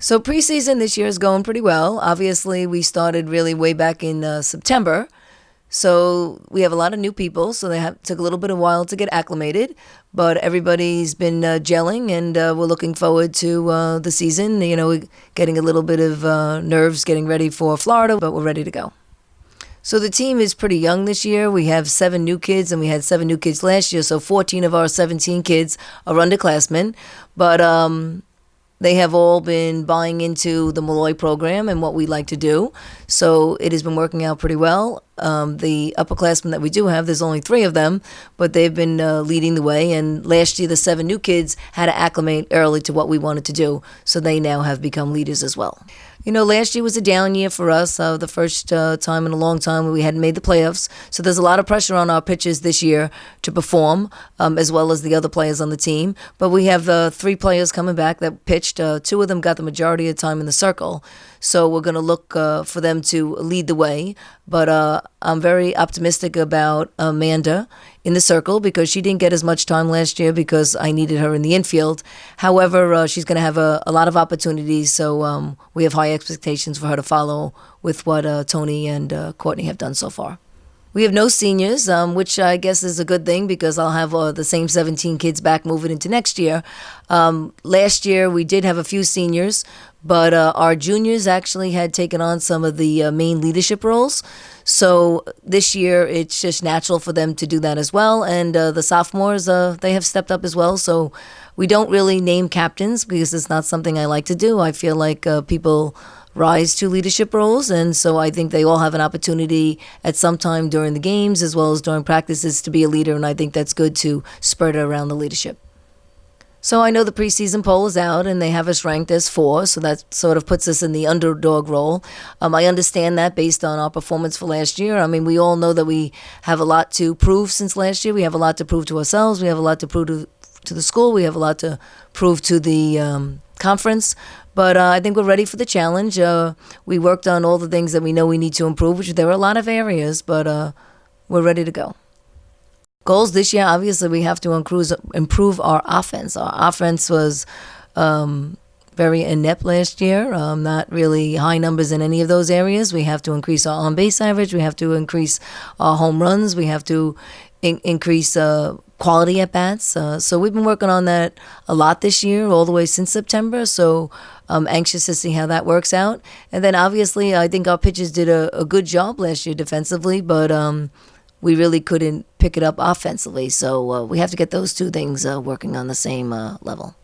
So preseason this year is going pretty well. Obviously, we started really way back in September. So we have a lot of new people. So took a little bit of while to get acclimated, but everybody's been gelling, and we're looking forward to the season. We're getting a little bit of nerves getting ready for Florida, but we're ready to go. So the team is pretty young this year. We have 7 new kids, and we had 7 new kids last year. So 14 of our 17 kids are underclassmen, but they have all been buying into the Malloy program and what we like to do. So it has been working out pretty well. The upperclassmen that we do have, there's only 3 of them, but they've been leading the way. And last year, the 7 new kids had to acclimate early to what we wanted to do. So they now have become leaders as well. Last year was a down year for us, the first time in a long time we hadn't made the playoffs. So there's a lot of pressure on our pitchers this year to perform, as well as the other players on the team. But we have 3 players coming back that pitched. 2 of them got the majority of the time in the circle. So we're going to look for them to lead the way. But I'm very optimistic about Amanda in the circle because she didn't get as much time last year because I needed her in the infield. However, she's going to have a lot of opportunities, so we have high expectations for her to follow with what Tony and Courtney have done so far. We have no seniors, which I guess is a good thing because I'll have the same 17 kids back moving into next year. Last year, we did have a few seniors, but our juniors actually had taken on some of the main leadership roles. So this year, it's just natural for them to do that as well. And the sophomores, they have stepped up as well. So we don't really name captains because it's not something I like to do. I feel like people rise to leadership roles, and so I think they all have an opportunity at some time during the games as well as during practices to be a leader, and I think that's good to spread around the leadership. So I know the preseason poll is out, and they have us ranked as 4, so that sort of puts us in the underdog role. I understand that based on our performance for last year. I mean, we all know that we have a lot to prove since last year. We have a lot to prove to ourselves. We have a lot to prove to the school. We have a lot to prove to the conference. But I think we're ready for the challenge. We worked on all the things that we know we need to improve, which there are a lot of areas, but we're ready to go. Goals this year, obviously, we have to improve our offense. Our offense was very inept last year, not really high numbers in any of those areas. We have to increase our on-base average. We have to increase our home runs. We have to increase quality at bats. So we've been working on that a lot this year, all the way since September. So I'm anxious to see how that works out. And then obviously, I think our pitchers did a good job last year defensively, but we really couldn't pick it up offensively. So we have to get those 2 things working on the same level.